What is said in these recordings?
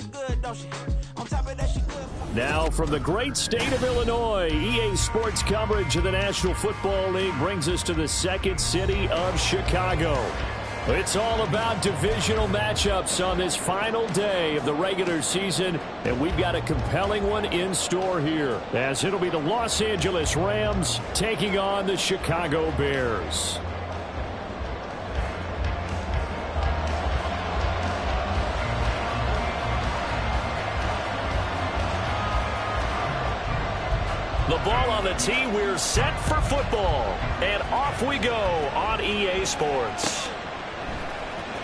look good, don't she? On top of that, she good. Now from the great state of Illinois, EA Sports coverage of the National Football League brings us to the second city of Chicago. It's all about divisional matchups on this final day of the regular season, and we've got a compelling one in store here, as it'll be the Los Angeles Rams taking on the Chicago Bears. The ball on the tee, we're set for football, and off we go on EA Sports.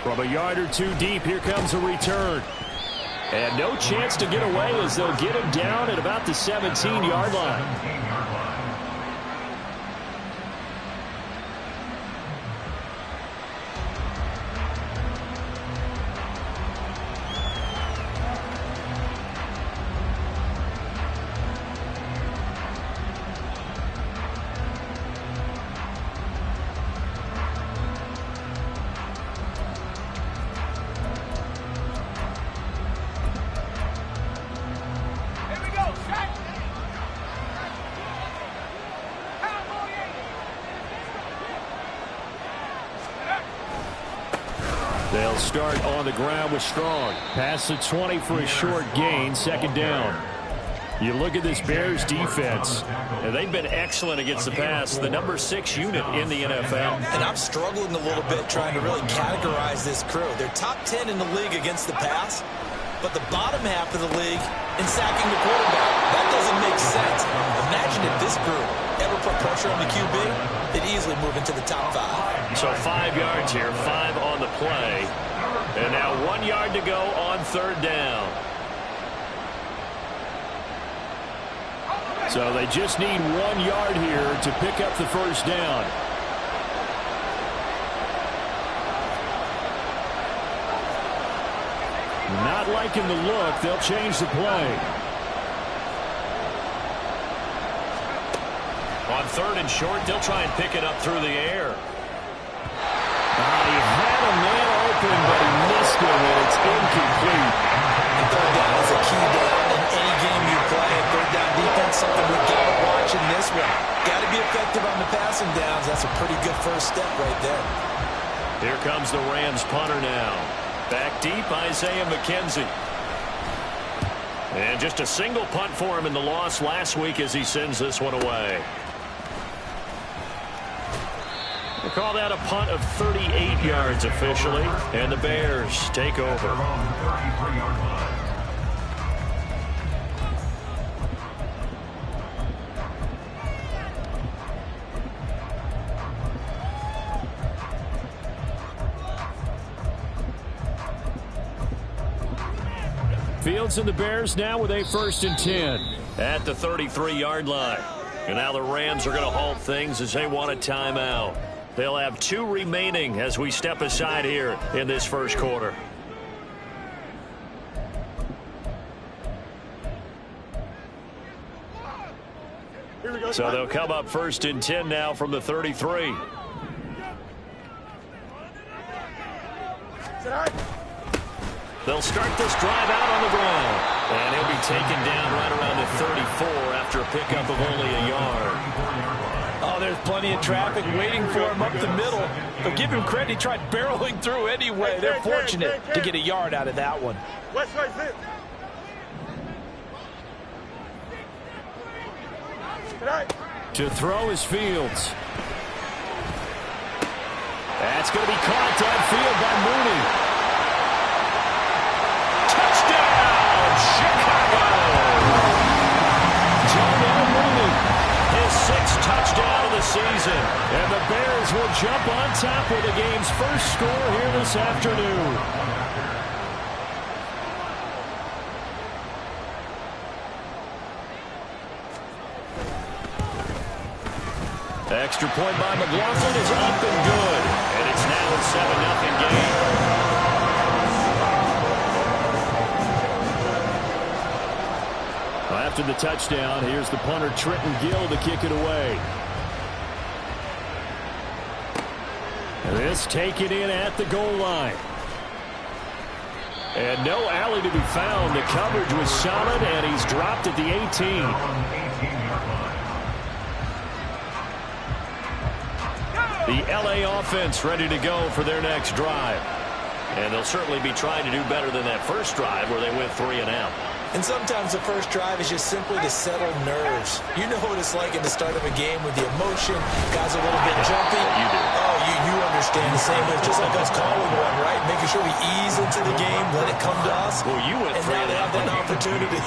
From a yard or two deep, here comes a return. And no chance to get away as they'll get him down at about the 17-yard line. They'll start on the ground with Strong. Past the 20 for a short gain, second down. You look at this Bears defense, and they've been excellent against the pass, the number 6 unit in the NFL. And I'm struggling a little bit trying to really categorize this crew. They're top 10 in the league against the pass, but the bottom half of the league in sacking the quarterback. That doesn't make sense. Imagine if this group ever put pressure on the QB, they'd easily move into the top 5. So 5 yards here, 5 on the play. And now 1 yard to go on third down. So they just need 1 yard here to pick up the first down. Not liking the look. They'll change the play. On third and short, they'll try and pick it up through the air. He had a man open, but he missed him, and it's incomplete. And third down is a key down in any game you play. Third down defense, something we've got to watch in this one. Got to be effective on the passing downs. That's a pretty good first step right there. Here comes the Rams punter now. Back deep, Isaiah McKenzie. And just a single punt for him in the loss last week as he sends this one away. We'll call that a punt of 38 yards officially, and the Bears take over. Fields and the Bears now with a 1st and 10 at the 33-yard line. And now the Rams are going to halt things as they want a timeout. They'll have 2 remaining as we step aside here in this first quarter. So they'll come up 1st and 10 now from the 33. They'll start this drive out on the ground. And he'll be taken down right around the 34 after a pickup of only a yard. Oh, there's plenty of traffic waiting for him up the middle. But give him credit, he tried barreling through anyway. They're fortunate to get a yard out of that one. To throw is Fields. That's going to be caught downfield by Mooney. Touchdown, Chicago! Darnell Mooney, his 6th touchdown of the season. And the Bears will jump on top with the game's first score here this afternoon. Extra point by McLaughlin is up and good. And it's now a 7-0 game. After the touchdown, here's the punter Trenton Gill to kick it away. This taken in at the goal line. And no alley to be found. The coverage was solid, and he's dropped at the 18. The LA offense ready to go for their next drive. And they'll certainly be trying to do better than that first drive where they went 3 and out. And sometimes the first drive is just simply to settle nerves. You know what it's like in the start of a game with the emotion. Guys are a little bit jumpy. You do. Oh, you understand the same way. Just like us calling one, right? Making sure we ease into the game, let it come to us. Well, you went 3 and out. And now they have that opportunity.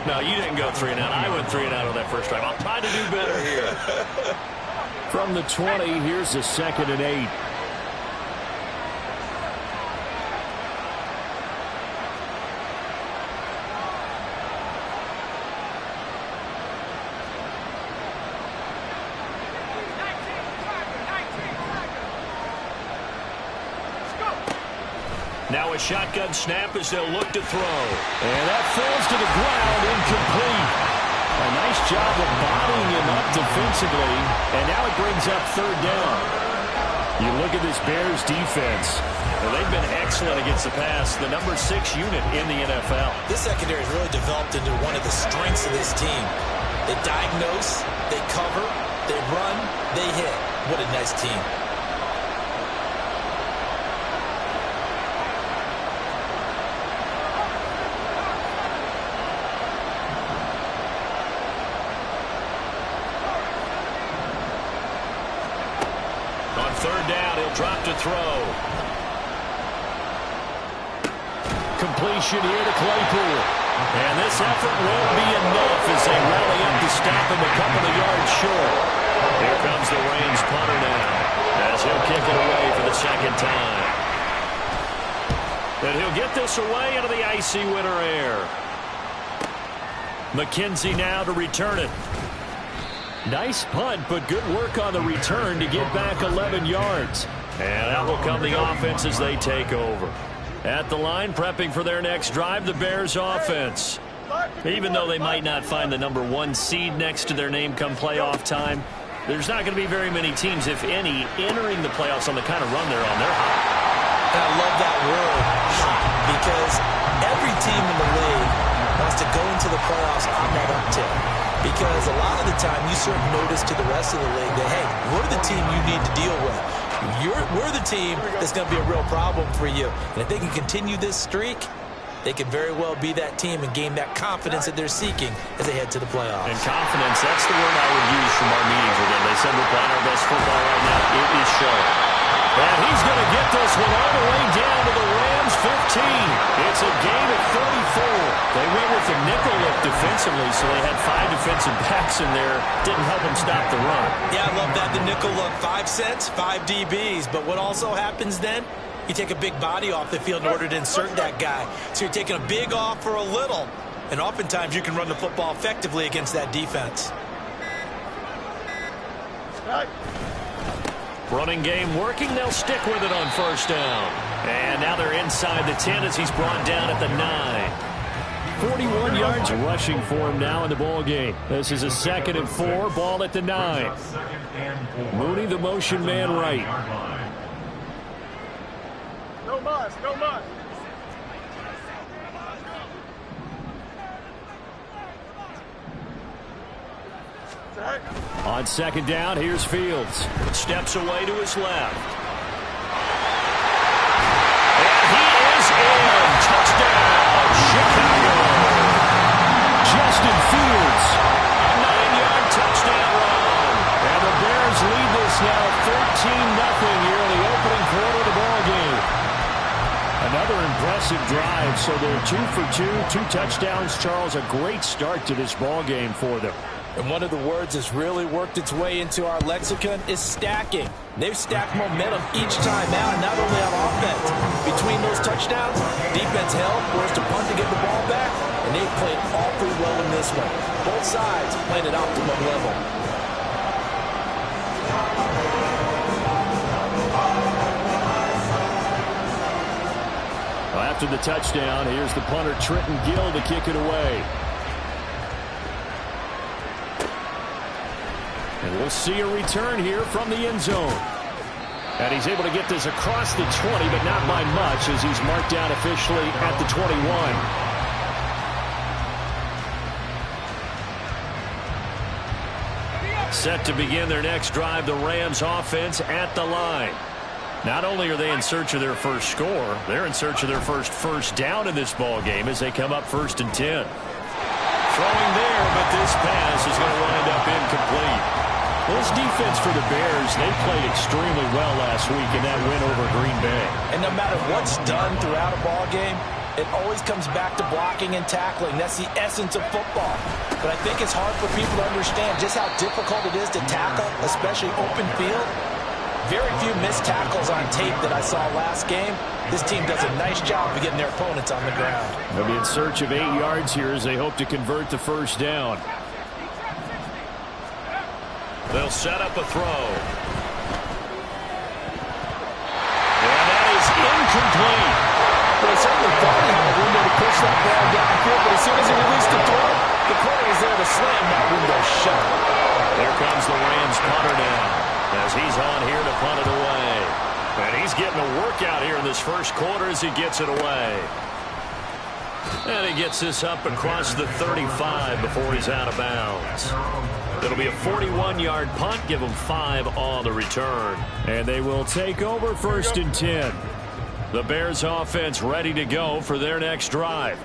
No, you didn't go 3 and out. I went 3 and out on that first drive. I'll try to do better here. From the 20, here's a 2nd and 8. Now a shotgun snap as they'll look to throw. And that falls to the ground, incomplete. A nice job of bodying him up defensively. And now it brings up 3rd down. You look at this Bears defense. Well, they've been excellent against the pass. The number 6 unit in the NFL. This secondary has really developed into one of the strengths of this team. They diagnose, they cover, they run, they hit. What a nice team. On 3rd down, he'll drop to throw. Completion here to Claypool. And this effort won't be enough as they rally up to stop him a couple of yards short. Here comes the Reigns punter now as he'll kick it away for the 2nd time. And he'll get this away into the icy winter air. McKenzie now to return it. Nice punt, but good work on the return to get back 11 yards. And out will come the offense as they take over. At the line, prepping for their next drive, the Bears offense. Even though they might not find the number 1 seed next to their name come playoff time, there's not going to be very many teams, if any, entering the playoffs on the kind of run they're on. They're hot. And I love that word, hot, because every team in the league wants to go into the playoffs on that uptick. Because a lot of the time you serve notice to the rest of the league that, hey, we're the team you need to deal with. We're the team that's going to be a real problem for you. And if they can continue this streak, they could very well be that team and gain that confidence that they're seeking as they head to the playoffs. And confidence, that's the word I would use from our meetings with them. They said we're playing our best football right now. It is showing. And he's going to get this one all the way down to the Rams 15. It's a gain of 34. They went with the nickel look defensively, so they had 5 defensive backs in there. Didn't help them stop the run. Yeah, I love that. The nickel look, 5 cents, 5 DBs. But what also happens then? You take a big body off the field in order to insert that guy. So you're taking a big off for a little. And oftentimes you can run the football effectively against that defense. Running game working. They'll stick with it on 1st down. And now they're inside the 10 as he's brought down at the 9. 41 yards rushing for him now in the ball game. This is a 2nd and 4. Ball at the 9. Mooney, the motion man right. No muss, no muss. On 2nd down, here's Fields. Steps away to his left. And he is in. Touchdown, Chicago. Justin Fields, a 9-yard touchdown run. And the Bears lead this now 13-0 here in the opening quarter of the ball game. Another impressive drive, so they're 2 for 2, 2 touchdowns. Charles, a great start to this ball game for them. And one of the words that's really worked its way into our lexicon is stacking. They've stacked momentum each time out, not only on offense. Between those touchdowns, defense held, forced to punt to get the ball back, and they played awfully well in this one. Both sides playing at optimum level. After the touchdown, here's the punter Trenton Gill to kick it away. And we'll see a return here from the end zone. And he's able to get this across the 20, but not by much, as he's marked down officially at the 21. Set to begin their next drive, the Rams offense at the line. Not only are they in search of their first score, they're in search of their first down in this ball game as they come up 1st and 10. Throwing there, but this pass is going to wind up incomplete. Well, this defense for the Bears, they played extremely well last week in that win over Green Bay. And no matter what's done throughout a ball game, it always comes back to blocking and tackling. That's the essence of football. But I think it's hard for people to understand just how difficult it is to tackle, especially open field. Very few missed tackles on tape that I saw last game. This team does a nice job of getting their opponents on the ground. They'll be in search of 8 yards here as they hope to convert the first down. They'll set up a throw. And that is incomplete. Well, he certainly thought he had a window to push that ball downfield, but as soon as he released the throw, the corner was there to slam that window shut. There comes the Rams punter down as he's on here to punt it away. And he's getting a workout here in this first quarter as he gets it away. And he gets this up across the 35 before he's out of bounds. It'll be a 41-yard punt, give them 5 on the return. And they will take over 1st and 10. The Bears offense ready to go for their next drive.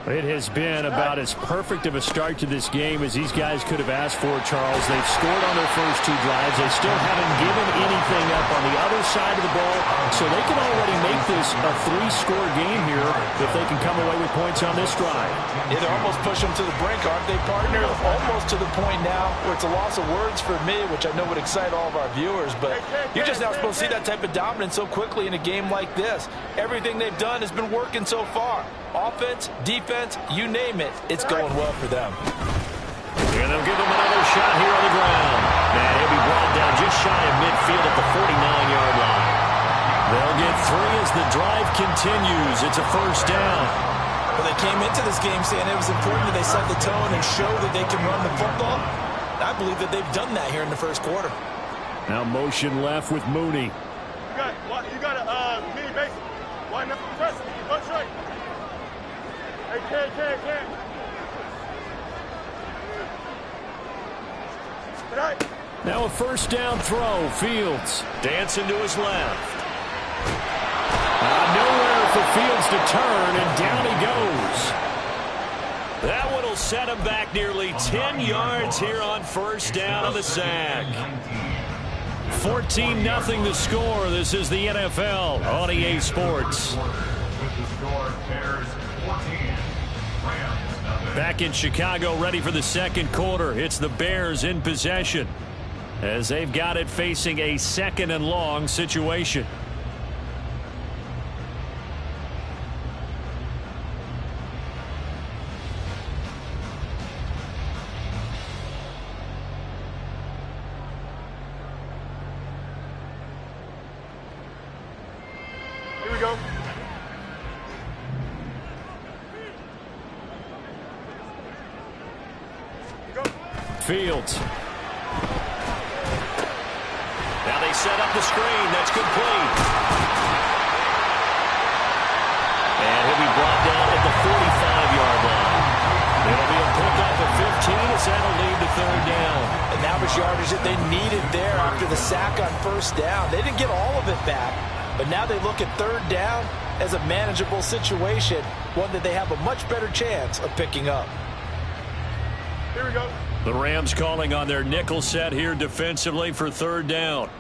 It has been about as perfect of a start to this game as these guys could have asked for, Charles. They've scored on their first 2 drives. They still haven't given anything up on the other side of the ball, so they can already make this a 3-score game here if they can come away with points on this drive. Yeah, they're almost pushing them to the brink, aren't they, partner? Almost to the point now where it's a loss of words for me, which I know would excite all of our viewers, but you're just not supposed to see that type of dominance so quickly in a game like this. Everything they've done has been working so far. Offense, defense, you name it, it's going well for them. And they'll give him another shot here on the ground. And he'll be brought down just shy of midfield at the 49-yard line. They'll get 3 as the drive continues. It's a first down. Well, they came into this game saying it was important that they set the tone and show that they can run the football. I believe that they've done that here in the first quarter. Now motion left with Mooney. You got a mini base. Why not press? One strike. Hey, can't. Now a first down throw. Fields dancing to his left. Nowhere for Fields to turn, and down he goes. That one will set him back nearly 10 yards here on first down on the sack. 14-0 the score. This is the NFL on EA Sports. Back in Chicago, ready for the second quarter. It's the Bears in possession as they've got it facing a 2nd and long situation. Here we go. Fields. Now they set up the screen. That's complete. And he'll be brought down at the 45-yard line. It'll be a pickup of 15 as that'll lead to 3rd down. And that was yardage that they needed there after the sack on first down. They didn't get all of it back, but now they look at 3rd down as a manageable situation, one that they have a much better chance of picking up. Here we go. The Rams calling on their nickel set here defensively for 3rd down.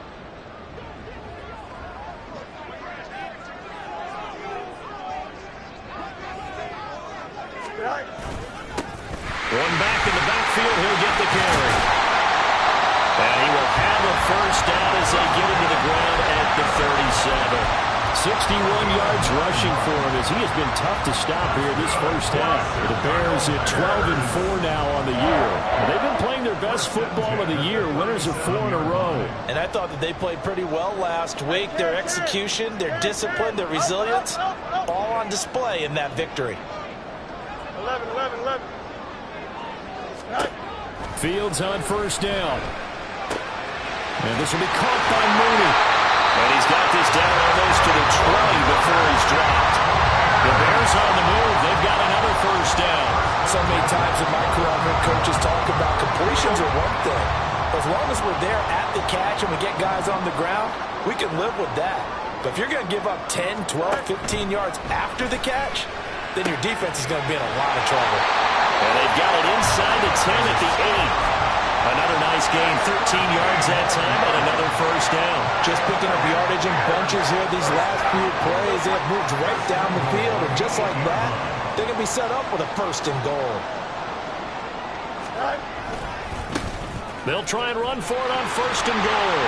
One back in the backfield, he'll get the carry. And he will have a first down as they get into the ground at the 37. 61 yards rushing for him as he has been tough to stop here this first half. The Bears at 12-4 now on the year. They've been playing their best football of the year. Winners of 4 in a row. And I thought that they played pretty well last week. Their execution, their discipline, their resilience, all on display in that victory. 11. Fields on first down. And this will be caught by Mooney. And he's got this down almost to the 20 before he's dropped. The Bears on the move. They've got another first down. So many times in my career, I've heard coaches talk about completions are one thing. As long as we're there at the catch and we get guys on the ground, we can live with that. But if you're going to give up 10, 12, 15 yards after the catch, then your defense is going to be in a lot of trouble. And they've got it inside the 10 at the 8. Another nice gain, 13 yards that time, and another first down. Just picking up yardage in bunches here these last few plays. They have moved right down the field, and just like that, they're going to be set up with a first and goal. They'll try and run for it on first and goal.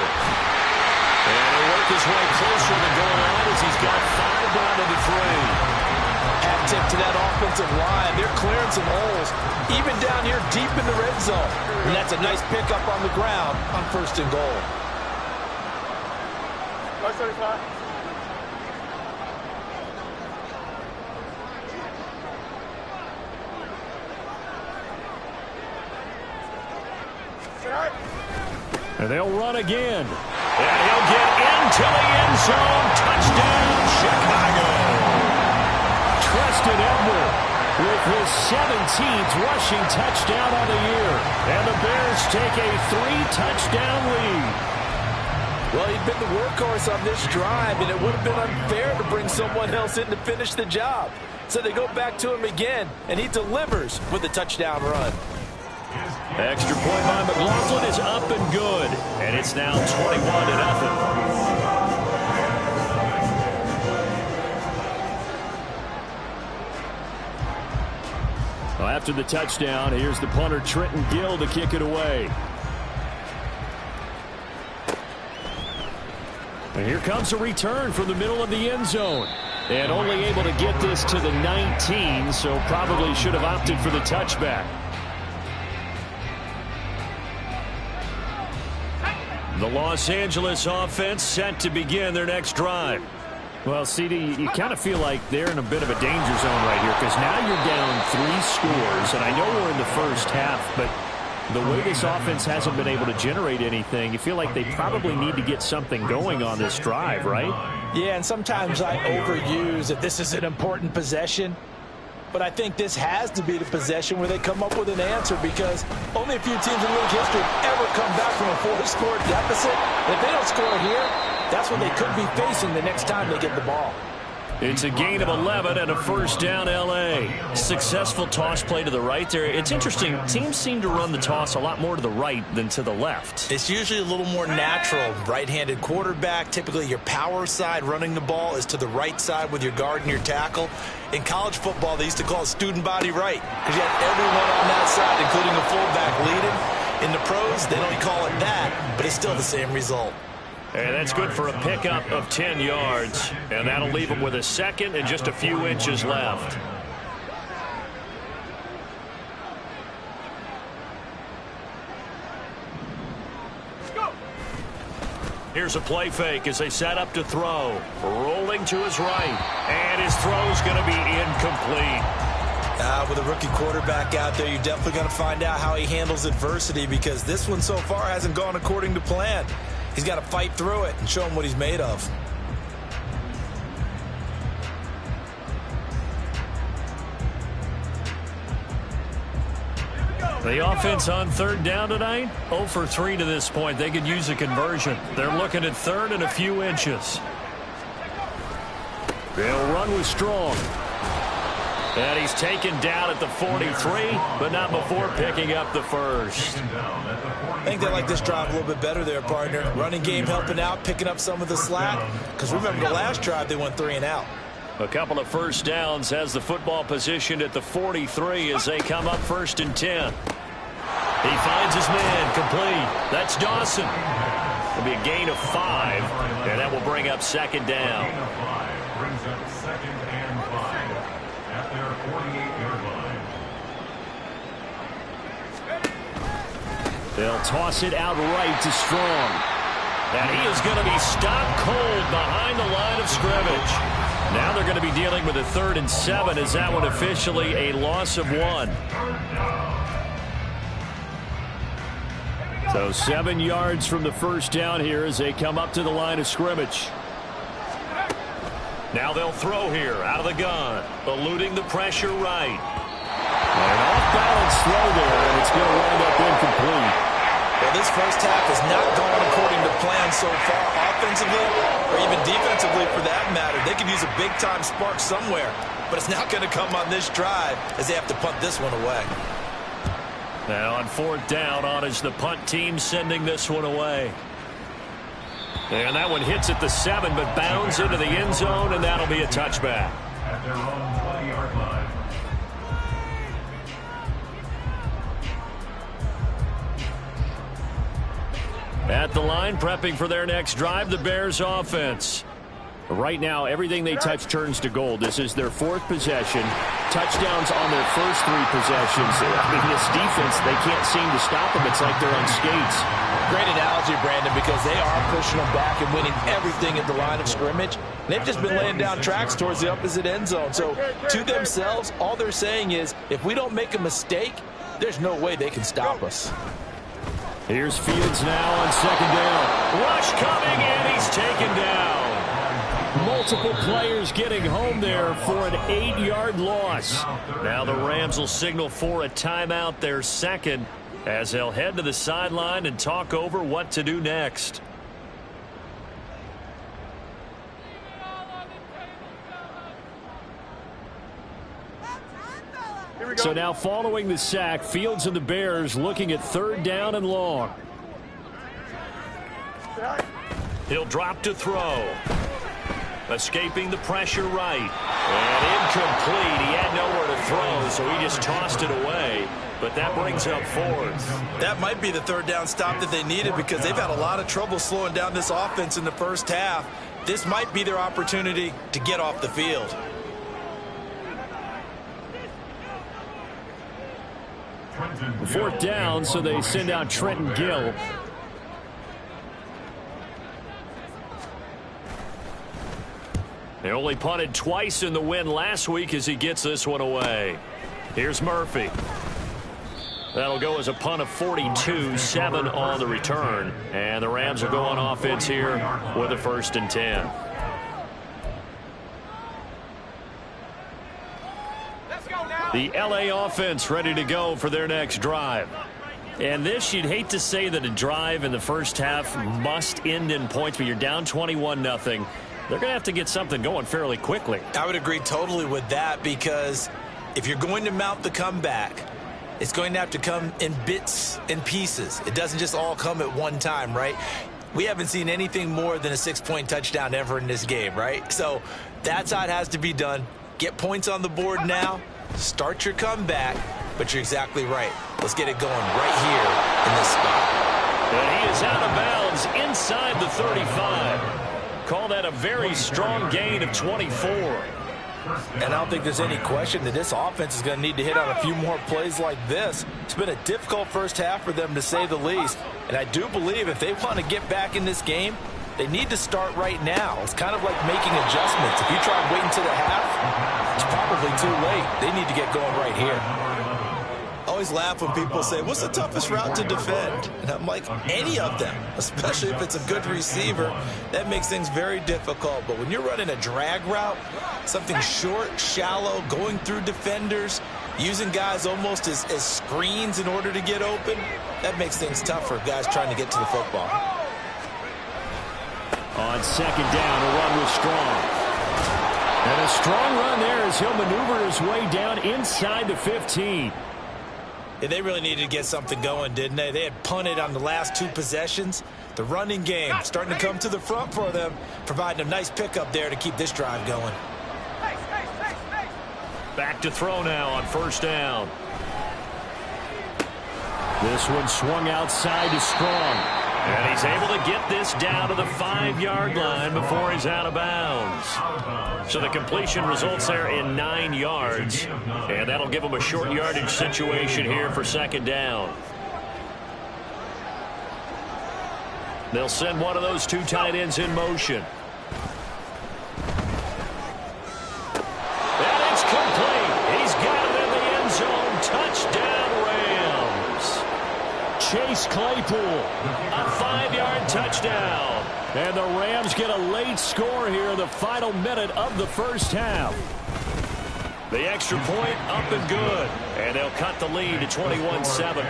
And he'll work his way closer to the goal line as he's got 5 down to the 3. Hat tip to that offensive line. They're clearing some holes, even down here deep in the red zone. And that's a nice pickup on the ground on first and goal. And they'll run again. And he'll get into the end zone. Touchdown, Chicago. Treston Edward with his 17th rushing touchdown on the year. And the Bears take a 3-touchdown lead. Well, he'd been the workhorse on this drive, and it would have been unfair to bring someone else in to finish the job. So they go back to him again, and he delivers with a touchdown run. Extra point by McLaughlin is up and good. And it's now 21-0. Well, after the touchdown, here's the punter Trenton Gill to kick it away. And here comes a return from the middle of the end zone. And only able to get this to the 19, so probably should have opted for the touchback. The Los Angeles offense set to begin their next drive. Well, CD, you kind of feel like they're in a bit of a danger zone right here because now you're down 3 scores, and I know we're in the first half, but the way this offense hasn't been able to generate anything, you feel like they probably need to get something going on this drive, right? Yeah, and sometimes I overuse that this is an important possession. But I think this has to be the possession where they come up with an answer because only a few teams in league history have ever come back from a 4-score deficit. If they don't score here, that's what they could be facing the next time they get the ball. It's a gain of 11 and a first down, L.A. Successful toss play to the right there. It's interesting. Teams seem to run the toss a lot more to the right than to the left. It's usually a little more natural. Right-handed quarterback, typically your power side running the ball is to the right side with your guard and your tackle. In college football, they used to call it student body right because you had everyone on that side, including a fullback, leading. In the pros, they don't call it that, but it's still the same result. And that's good for a pickup of 10 yards. And that'll leave them with a second and just a few inches left. Here's a play fake as they set up to throw. Rolling to his right. And his throw's going to be incomplete. With a rookie quarterback out there, you're definitely going to find out how he handles adversity because this one so far hasn't gone according to plan. He's got to fight through it and show him what he's made of. The offense on third down tonight, 0 for 3 to this point. They could use a conversion. They're looking at third and a few inches. They'll run with Strong. And he's taken down at the 43, but not before picking up the first. I think they like this drive a little bit better there, partner. Running game helping out, picking up some of the slack. Because remember, the last drive they went 3 and out. A couple of first downs has the football positioned at the 43 as they come up 1st and 10. He finds his man complete. That's Dawson. It'll be a gain of 5, and that will bring up 2nd down. Brings up 2nd and 5 at their 48-yard line. They'll toss it out right to Strong. And he is going to be stopped cold behind the line of scrimmage. Now they're going to be dealing with a 3rd and 7 as that one officially a loss of 1. So 7 yards from the first down here as they come up to the line of scrimmage. Now they'll throw here out of the gun, eluding the pressure right. An off-balance throw there, and it's going to wind up incomplete. Well, this first half has not gone according to plan so far, offensively or even defensively for that matter. They could use a big-time spark somewhere, but it's not going to come on this drive as they have to punt this one away. Now on 4th down, on is the punt team sending this one away. And that one hits at the 7, but bounds into the end zone, and that'll be a touchback. At their own 20-yard line. At the line, prepping for their next drive, the Bears offense. Right now, everything they touch turns to gold. This is their 4th possession. Touchdowns on their first 3 possessions. I mean, this defense, they can't seem to stop them. It's like they're on skates. Great analogy, Brandon, because they are pushing them back and winning everything at the line of scrimmage. They've just been laying down tracks towards the opposite end zone. So to themselves, all they're saying is, if we don't make a mistake, there's no way they can stop us. Here's Fields now on 2nd down. Rush coming, and he's taken down. Multiple players getting home there for an 8-yard loss. Now the Rams will signal for a timeout, their second, as they'll head to the sideline and talk over what to do next. So now following the sack, Fields and the Bears looking at 3rd down and long. He'll drop to throw. Escaping the pressure right. And incomplete. He had nowhere to throw, so he just tossed it away. But that brings up 4th. That might be the 3rd down stop that they needed because they've had a lot of trouble slowing down this offense in the first half. This might be their opportunity to get off the field. Fourth down, so they send out Trenton Gill. They only punted twice in the win last week as he gets this one away. Here's Murphy. That'll go as a punt of 42, 7 on the return. And the Rams will go on offense here with a 1st and 10. The LA offense ready to go for their next drive. And this, you'd hate to say that a drive in the first half must end in points, but you're down 21-0. They're going to have to get something going fairly quickly. I would agree totally with that because if you're going to mount the comeback, it's going to have to come in bits and pieces. It doesn't just all come at one time, right? We haven't seen anything more than a 6-point touchdown ever in this game, right? So that's how it has to be done. Get points on the board now. Start your comeback, but you're exactly right. Let's get it going right here in this spot. And he is out of bounds inside the 35. Call that a very strong gain of 24. And I don't think there's any question that this offense is going to need to hit on a few more plays like this. It's been a difficult first half for them, to say the least. And I do believe if they want to get back in this game, they need to start right now. It's kind of like making adjustments. If you try and wait until the half, it's probably too late. They need to get going right here. I always laugh when people say, what's the toughest route to defend? And I'm like, any of them, especially if it's a good receiver. That makes things very difficult. But when you're running a drag route, something short, shallow, going through defenders, using guys almost as screens in order to get open, that makes things tough for guys trying to get to the football. On 2nd down, a run was strong. And a strong run there as he'll maneuver his way down inside the 15. Yeah, they really needed to get something going, didn't they? They had punted on the last 2 possessions. The running game starting to come to the front for them, providing a nice pickup there to keep this drive going. Back to throw now on 1st down. This one swung outside to Strong. And he's able to get this down to the 5-yard line before he's out of bounds. So the completion results there in 9 yards. And that'll give him a short yardage situation here for 2nd down. They'll send one of those 2 tight ends in motion. And it's complete. He's got it in the end zone. Touchdown, Rams. Chase Claypool. A 5-yard touchdown. And the Rams get a late score here in the final minute of the first half. The extra point up and good. And they'll cut the lead to 21-7.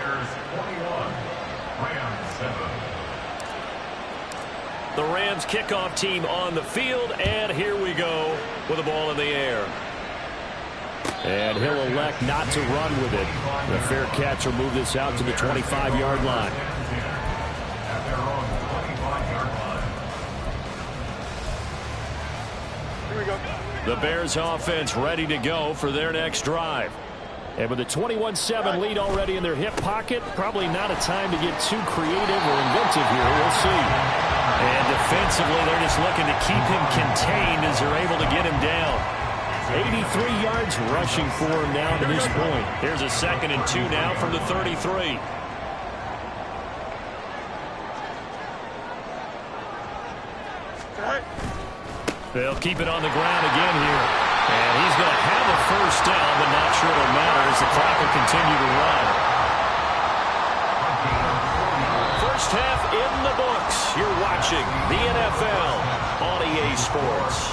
The Rams kickoff team on the field, and here we go with the ball in the air. And he'll elect not to run with it. The fair catch will move this out to the 25-yard line. Here we go. The Bears offense ready to go for their next drive. And with a 21-7 lead already in their hip pocket, probably not a time to get too creative or inventive here. We'll see. And defensively, they're just looking to keep him contained as they're able to get him down. 83 yards rushing for him now to this point. Here's a 2nd and 2 now from the 33. They'll keep it on the ground again here. And he's going to have a first down, but not sure it'll matter as the clock will continue to run. First half in the books. You're watching the NFL on EA Sports.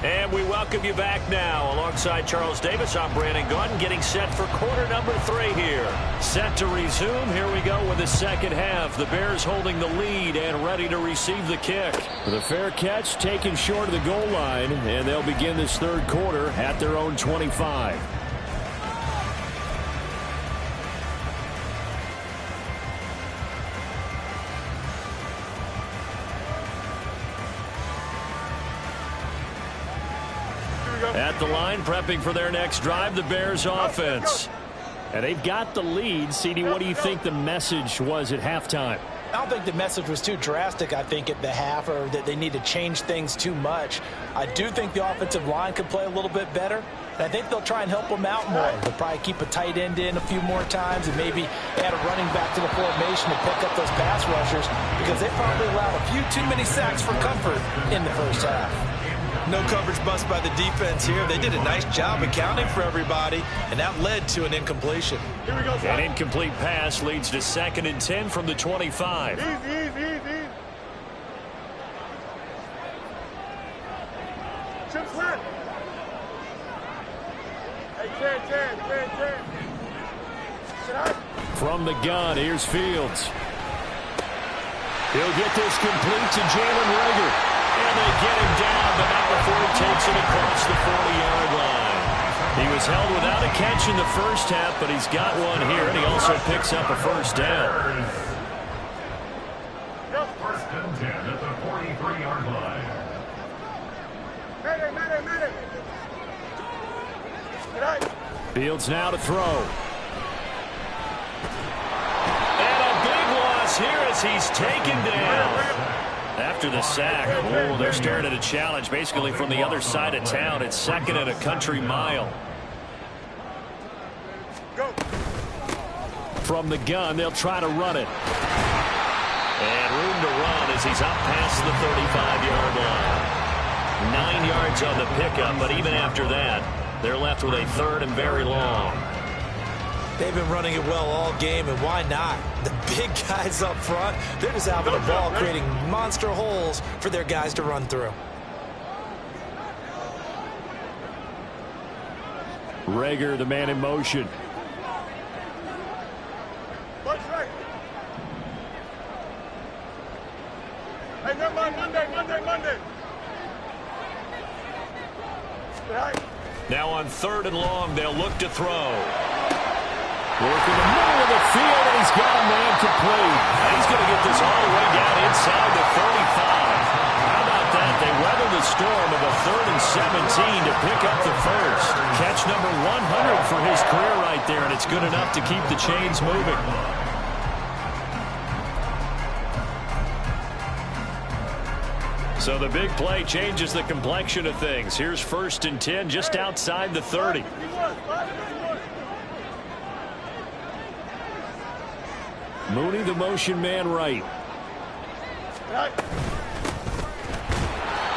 And we welcome you back now. Alongside Charles Davis, I'm Brandon Gaudin, getting set for quarter number 3 here. Set to resume. Here we go with the second half. The Bears holding the lead and ready to receive the kick. The fair catch taken short of the goal line, and they'll begin this third quarter at their own 25. At the line, prepping for their next drive, the Bears offense. And they've got the lead. CD, what do you think the message was at halftime? I don't think the message was too drastic, I think, at the half, or that they need to change things too much. I do think the offensive line could play a little bit better. And I think they'll try and help them out more. They'll probably keep a tight end in a few more times and maybe add a running back to the formation to pick up those pass rushers, because they probably allowed a few too many sacks for comfort in the first half. No coverage bust by the defense here. They did a nice job accounting for everybody, and that led to an incompletion. Here we go, An incomplete pass leads to 2nd and 10 from the 25. Easy. Chip slant. Hey, 10. From the gun, here's Fields. He'll get this complete to Jalen Reagor. And they get him down, but not before he takes it across the 40-yard line. He was held without a catch in the first half, but he's got one here, and he also picks up a first down. First and 10 at the 43-yard line. Fields now to throw. And a big loss here as he's taken down. After the sack, they're staring at a challenge basically from the other side of town. It's 2nd and a country mile. From the gun, they'll try to run it. And room to run as he's up past the 35-yard line. 9 yards on the pickup, but even after that, they're left with a 3rd and very long. They've been running it well all game, and why not? The big guys up front, they're just having the ball, creating monster holes for their guys to run through. Reagor, the man in motion. Hey, never mind, Monday. Now on 3rd and long, they'll look to throw. Work in the middle of the field, and he's got a man complete. He's going to get this all the way down inside the 35. How about that? They weathered the storm of a 3rd and 17 to pick up the first. Catch number 100 for his career right there, and it's good enough to keep the chains moving. So the big play changes the complexion of things. Here's 1st and 10 just outside the 30. Mooney, the motion man right. A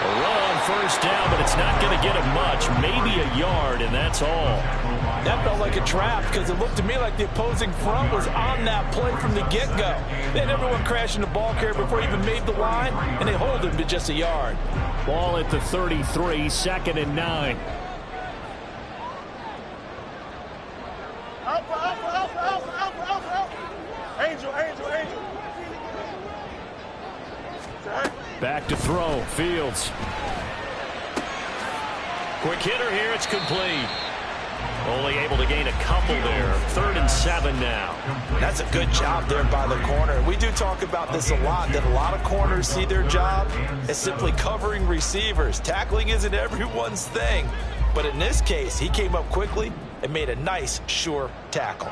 run on 1st down, but it's not going to get him much. Maybe a yard, and that's all. That felt like a trap because it looked to me like the opposing front was on that play from the get-go. They had everyone crashing the ball carrier before he even made the line, and they hold him to just a yard. Ball at the 33, 2nd and 9. Alpha. Angel. Back to throw. Fields. Quick hitter here. It's complete. Only able to gain a couple there. 3rd and 7 now. That's a good job there by the corner. We do talk about this a lot, that a lot of corners see their job as simply covering receivers. Tackling isn't everyone's thing. But in this case, he came up quickly and made a nice, sure tackle.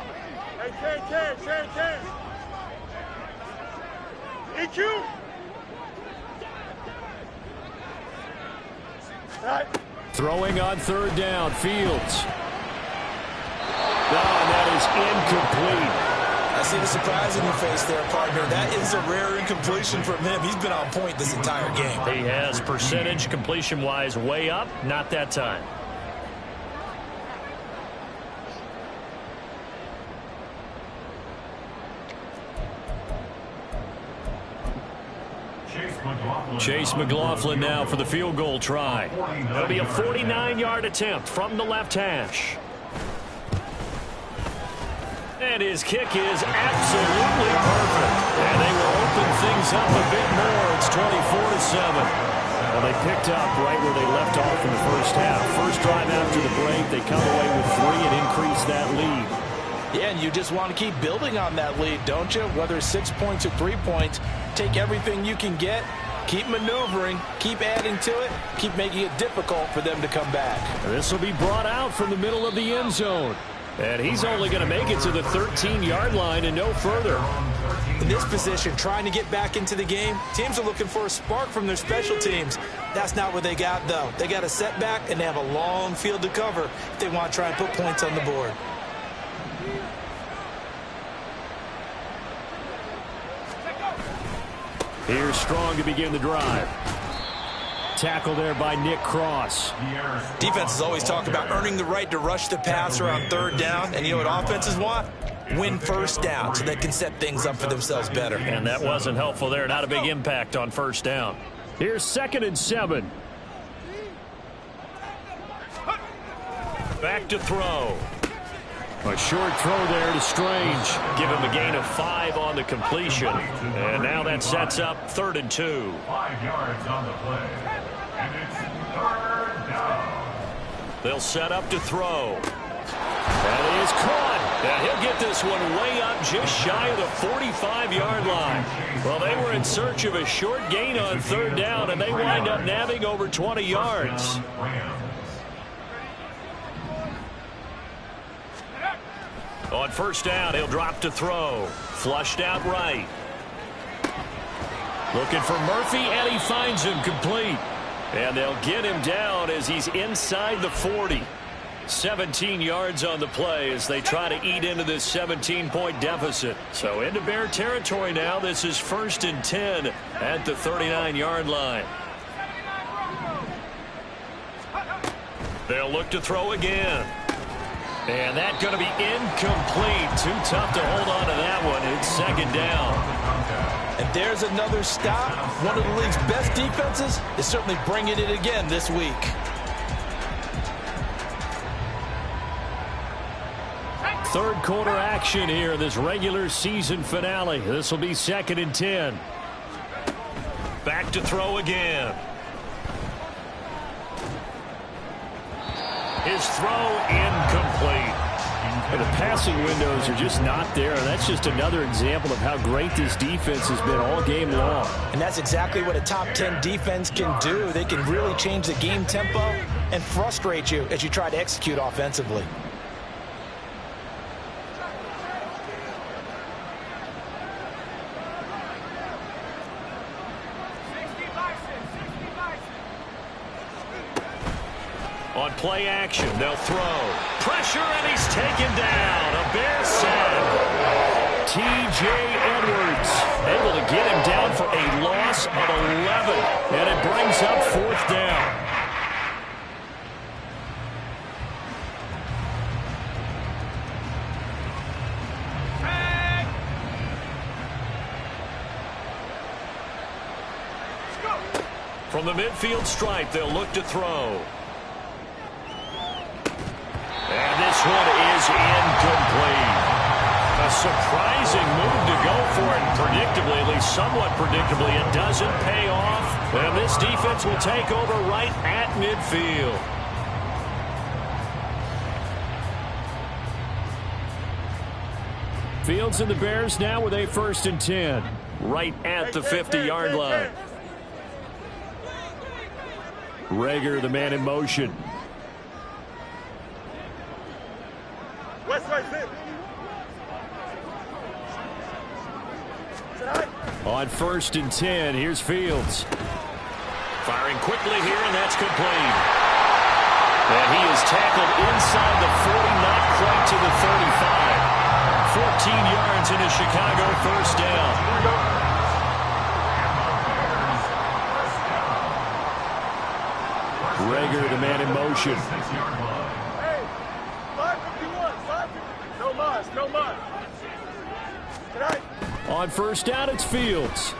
Hey, Ken. EQ. Right. Throwing on 3rd down. Fields. No, and that is incomplete. I see the surprise in your face there, partner. That is a rare incompletion from him. He's been on point this entire game. He has percentage completion-wise way up. Not that time. Chase McLaughlin now for the field goal try. It'll be a 49-yard attempt from the left hash. And his kick is absolutely perfect. And they will open things up a bit more. It's 24-7. Well, they picked up right where they left off in the first half. First drive after the break, they come away with 3 and increase that lead. Yeah, and you just want to keep building on that lead, don't you? Whether it's 6 points or 3 points, take everything you can get, keep maneuvering, keep adding to it, keep making it difficult for them to come back. This will be brought out from the middle of the end zone. And he's only going to make it to the 13-yard line and no further. In this position, trying to get back into the game, teams are looking for a spark from their special teams. That's not what they got, though. They got a setback, and they have a long field to cover if they want to try and put points on the board. Here's Strong to begin the drive. Tackle there by Nick Cross. Defenses always talk about earning the right to rush the passer on 3rd down. And you know what offenses want? Win 1st down so they can set things up for themselves better. And that wasn't helpful there. Not a big impact on 1st down. Here's 2nd and 7. Back to throw. A short throw there to Strange. Give him a gain of 5 on the completion. And now that sets up 3rd and 2. 5 yards on the play. And it's 3rd down. They'll set up to throw. That is caught. And he'll get this one way up just shy of the 45-yard line. Well, they were in search of a short gain on 3rd down, and they wind up nabbing over 20 yards. On 1st down, he'll drop to throw. Flushed out right. Looking for Murphy, and he finds him complete. And they'll get him down as he's inside the 40. 17 yards on the play as they try to eat into this 17-point deficit. So into Bear territory now. This is 1st and 10 at the 39-yard line. They'll look to throw again. And that's going to be incomplete. Too tough to hold on to that one. It's 2nd down. And there's another stop. One of the league's best defenses is certainly bringing it again this week. Third quarter action here in this regular season finale. This will be 2nd and 10. Back to throw again. His throw incomplete. And the passing windows are just not there. And that's just another example of how great this defense has been all game long. And that's exactly what a top 10 defense can do. They can really change the game tempo and frustrate you as you try to execute offensively. play action. They'll throw. Pressure, and he's taken down. A Bear sack. T.J. Edwards able to get him down for a loss of 11. And it brings up 4th down. From the midfield stripe, they'll look to throw. And this one is incomplete. A surprising move to go for it. Predictably, at least somewhat predictably, it doesn't pay off. And this defense will take over right at midfield. Fields and the Bears now with a 1st and 10. Right at the 50-yard line. Reagor, the man in motion. West side, sit. On 1st and 10, here's Fields. Firing quickly here, and that's complete. And he is tackled inside the 40, not quite to the 35. 14 yards in a Chicago 1st down. Reagor, the man in motion. Hey, 551, 551. No mas, no mas. Tonight. On 1st down, it's Fields.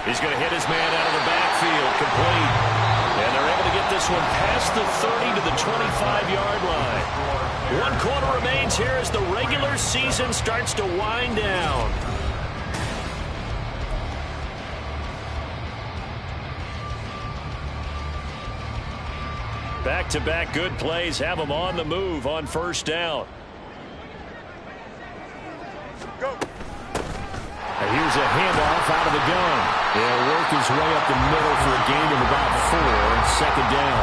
He's going to hit his man out of the backfield, complete. And they're able to get this one past the 30 to the 25-yard line. 1 quarter remains here as the regular season starts to wind down. Back-to-back good plays have them on the move on 1st down. Go. Here's a handoff out of the gun. He'll work his way up the middle for a gain of about 4. 2nd down.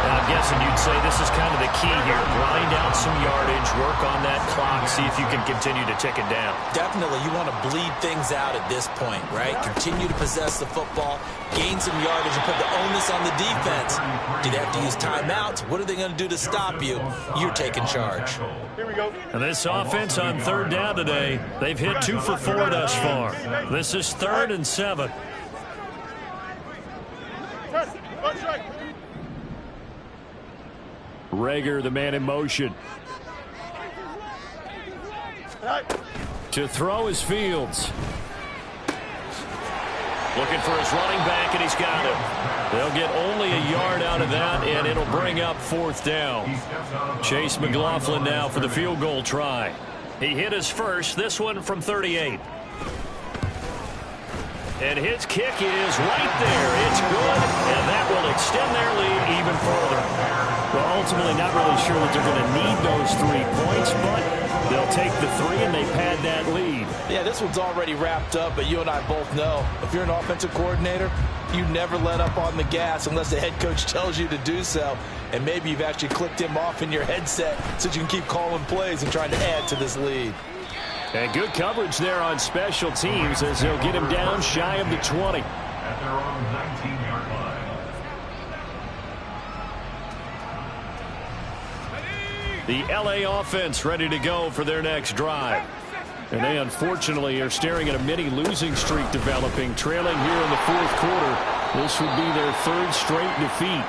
I'm guessing you'd say this is kind of the key here. Grind out some yardage, work on that clock, see if you can continue to tick it down. Definitely, you want to bleed things out at this point, right? Continue to possess the football, gain some yardage, and put the onus on the defense. Do they have to use timeouts? What are they going to do to stop you? You're taking charge. Here we go. And this offense on 3rd down today, they've hit 2 for 4 thus far. This is 3rd and 7. Press. One strike. Reagor, the man in motion. To throw is Fields. Looking for his running back, and he's got him. They'll get only a yard out of that, and it'll bring up 4th down. Chase McLaughlin now for the field goal try. He hit his first, this one from 38. And his kick is right there. It's good, and that will extend their lead even further. Well, ultimately not really sure that they're going to need those 3 points, but they'll take the 3 and they pad that lead. Yeah, this one's already wrapped up, but you and I both know if you're an offensive coordinator, you never let up on the gas unless the head coach tells you to do so. And maybe you've actually clicked him off in your headset so you can keep calling plays and trying to add to this lead. And good coverage there on special teams as they'll get him down shy of the 20. At their own 19-yard line. The LA offense ready to go for their next drive. And they unfortunately are staring at a mini losing streak developing, trailing here in the 4th quarter. This would be their 3rd straight defeat.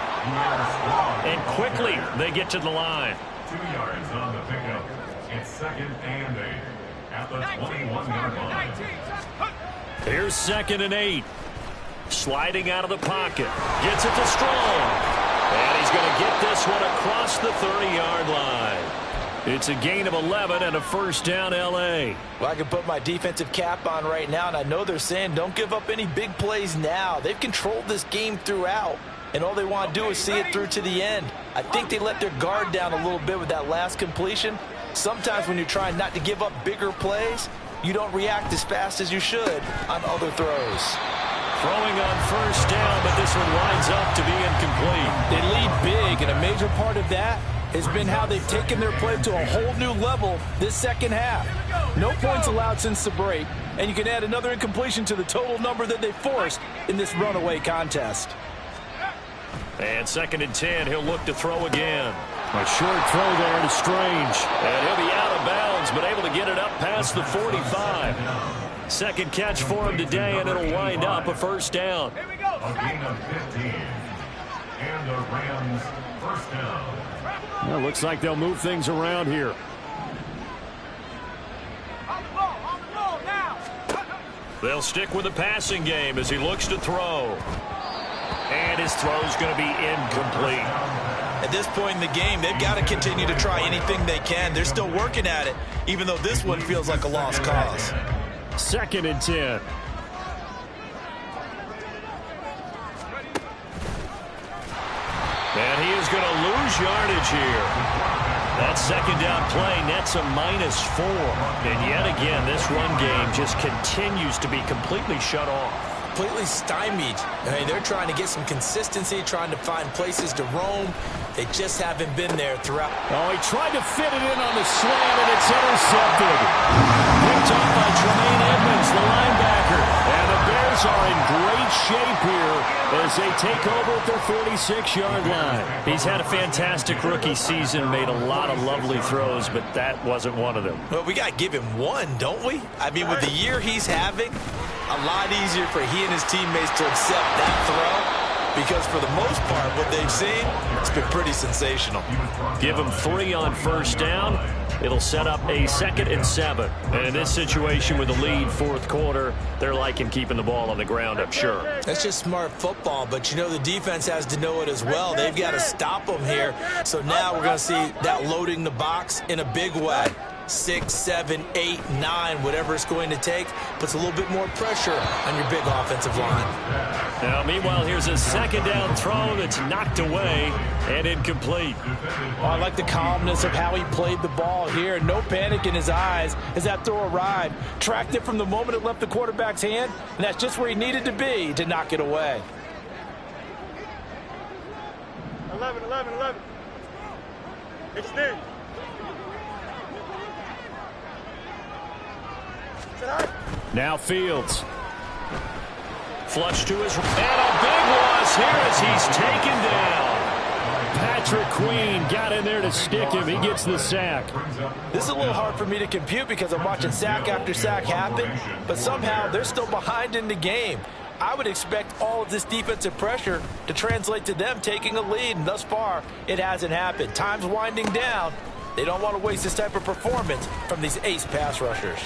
And quickly they get to the line. 2 yards on the pickup. It's 2nd and 8. At the 21-yard line. Here's 2nd and 8. Sliding out of the pocket. Gets it to Strong. And he's going to get this one across the 30-yard line. It's a gain of 11 and a 1st down L.A. Well, I can put my defensive cap on right now, and I know they're saying don't give up any big plays now. They've controlled this game throughout, and all they want to do is see it through to the end. I think they let their guard down a little bit with that last completion. Sometimes when you're trying not to give up bigger plays, you don't react as fast as you should on other throws. Throwing on 1st down, but this one winds up to be incomplete. They lead big, and a major part of that has been how they've taken their play to a whole new level this 2nd half. No points allowed since the break, and you can add another incompletion to the total number that they forced in this runaway contest. And 2nd and 10, he'll look to throw again. A short throw there to Strange. And he'll be out of bounds, but able to get it up past the 45. Second catch for him today, and it'll wind up a first down. A gain of 15. And the Rams first down. Well, looks like they'll move things around here. They'll stick with the passing game as he looks to throw. And his throw's going to be incomplete. At this point in the game, they've got to continue to try anything they can. They're still working at it, even though this one feels like a lost cause. 2nd and 10. And he is going to lose yardage here. That second down play nets a -4. And yet again, this run game just continues to be completely shut off. Completely stymied. I mean, they're trying to get some consistency, trying to find places to roam. They just haven't been there throughout. Oh, he tried to fit it in on the slant, and it's intercepted. Picked up by Tremaine Edmonds, the linebacker. And the Bears are in great shape here as they take over at their 46-yard line. He's had a fantastic rookie season, made a lot of lovely throws, but that wasn't one of them. Well, we got to give him one, don't we? I mean, with the year he's having, a lot easier for he and his teammates to accept that throw. Because for the most part, what they've seen, it's been pretty sensational. Give them 3 on first down. It'll set up a 2nd and 7. And in this situation with the lead, 4th quarter, they're liking keeping the ball on the ground, I'm sure. That's just smart football, but you know the defense has to know it as well. They've got to stop them here. So now we're going to see that loading the box in a big way. 6, 7, 8, 9, whatever it's going to take, puts a little bit more pressure on your big offensive line. Now, meanwhile, here's a 2nd down throw that's knocked away and incomplete. Oh, I like the calmness of how he played the ball here. No panic in his eyes as that throw arrived. Tracked it from the moment it left the quarterback's hand, and that's just where he needed to be to knock it away. 11. Extend. Now Fields. Flush to his... And a big loss here as he's taken down. Patrick Queen got in there to stick him. He gets the sack. This is a little hard for me to compute because I'm watching sack after sack happen, but somehow they're still behind in the game. I would expect all of this defensive pressure to translate to them taking a lead, and thus far, it hasn't happened. Time's winding down. They don't want to waste this type of performance from these ace pass rushers.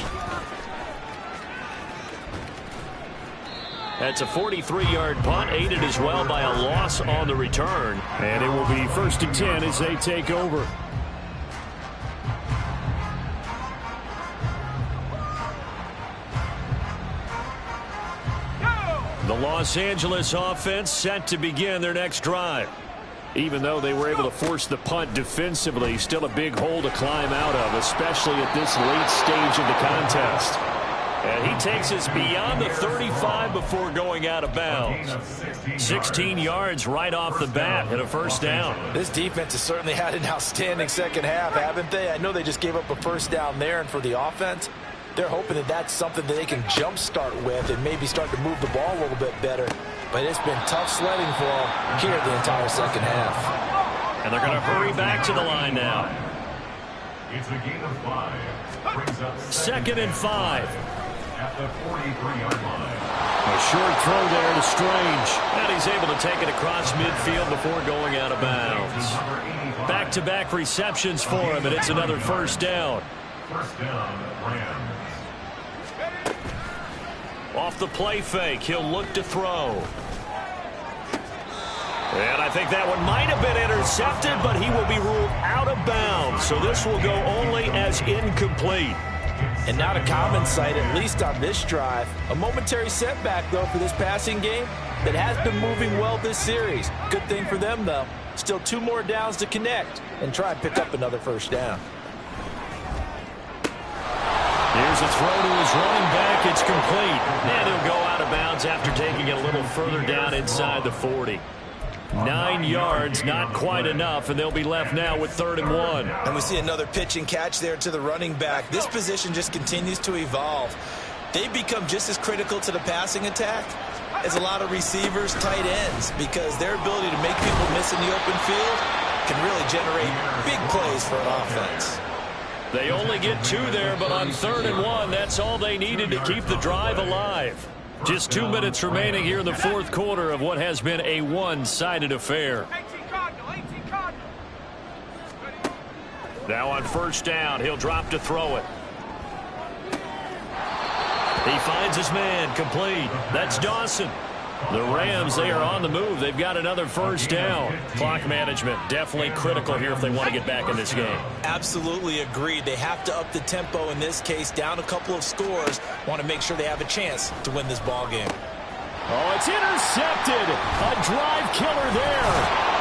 That's a 43-yard punt, aided as well by a loss on the return. And it will be 1st and 10 as they take over. The Los Angeles offense set to begin their next drive. Even though they were able to force the punt defensively, still a big hole to climb out of, especially at this late stage of the contest. And he takes us beyond the 35 before going out of bounds. 16 yards right off the bat and a first down. This defense has certainly had an outstanding second half, haven't they? I know they just gave up a first down there, and for the offense, they're hoping that that's something that they can jumpstart with and maybe start to move the ball a little bit better. But it's been tough sledding for them here the entire second half. And they're going to hurry back to the line now. It's a gain of 5. Brings up 2nd and 5. At the 43-yard line. A short throw there to Strange. And he's able to take it across midfield before going out of bounds. Back-to-back receptions for him, and it's another first down. First down, Rams. Off the play fake, he'll look to throw. And I think that one might have been intercepted, but he will be ruled out of bounds. So this will go only as incomplete. And not a common sight, at least on this drive. A momentary setback, though, for this passing game that has been moving well this series. Good thing for them, though. Still 2 more downs to connect and try and pick up another first down. Here's a throw to his running back. It's complete. And he'll go out of bounds after taking it a little further down inside the 40. 9 yards, not quite enough, and they'll be left now with 3rd and 1. And we see another pitch and catch there to the running back. This position just continues to evolve. They become just as critical to the passing attack is a lot of receivers, tight ends, because their ability to make people miss in the open field can really generate big plays for an offense. They only get 2 there, but on 3rd and 1, that's all they needed to keep the drive alive. Just 2 minutes remaining here in the 4th quarter of what has been a one-sided affair. Now on 1st down, he'll drop to throw it. He finds his man, complete. That's Dawson. The Rams, they are on the move. They've got another 1st down. Clock management, definitely critical here if they want to get back in this game. Absolutely agreed. They have to up the tempo in this case, down a couple of scores. Want to make sure they have a chance to win this ball game. Oh, it's intercepted. A drive killer there.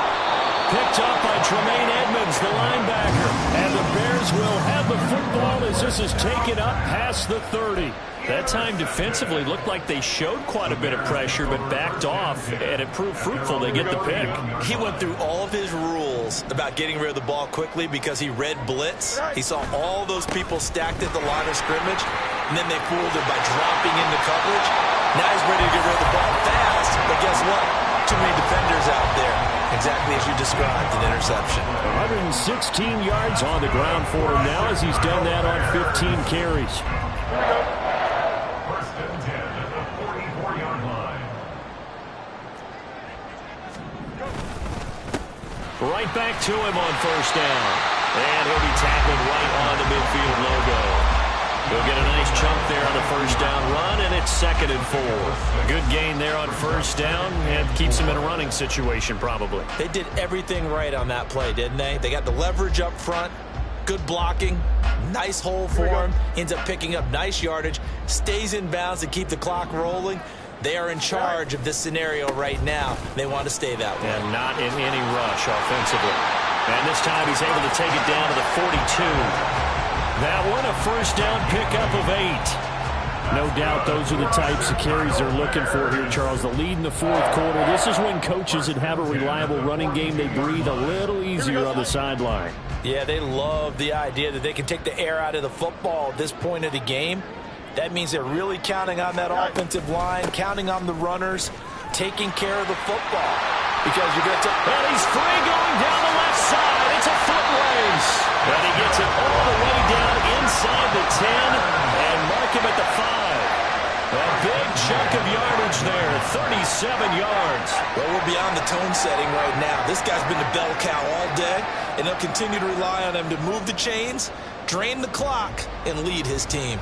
Picked up by Tremaine Edmonds, the linebacker. And the Bears will have the football as this is taken up past the 30. That time defensively looked like they showed quite a bit of pressure but backed off, and it proved fruitful. They get the pick. He went through all of his rules about getting rid of the ball quickly because he read blitz. He saw all those people stacked at the line of scrimmage, and then they fooled him by dropping into coverage. Now he's ready to get rid of the ball fast, but guess what? Too many defenders out there. Exactly as you described, an interception. 116 yards on the ground for him now as he's done that on 15 carries. First and 10 at the 44-yard line. Right back to him on 1st down. And he'll be tackled right on the midfield logo. He'll get a nice chunk there on the 1st down run, and it's 2nd and 4. A good gain there on 1st down, and keeps him in a running situation probably. They did everything right on that play, didn't they? They got the leverage up front, good blocking, nice hole for him, ends up picking up nice yardage, stays in bounds to keep the clock rolling. They are in charge of this scenario right now. They want to stay that way. And not in any rush offensively. And this time he's able to take it down to the 42. That one, a 1st down pickup of 8. No doubt those are the types of carries they're looking for here, Charles. The lead in the 4th quarter. This is when coaches that have a reliable running game, they breathe a little easier on the sideline. Yeah, they love the idea that they can take the air out of the football at this point of the game. That means they're really counting on that offensive line, counting on the runners, taking care of the football. Because you're going to take... And he's free going down the left side. It's a foot race. And he gets it all the way down inside the 10 and mark him at the 5. A big chunk of yardage there, 37 yards. Well, we're beyond the tone setting right now. This guy's been the bell cow all day, and they'll continue to rely on him to move the chains, drain the clock, and lead his team.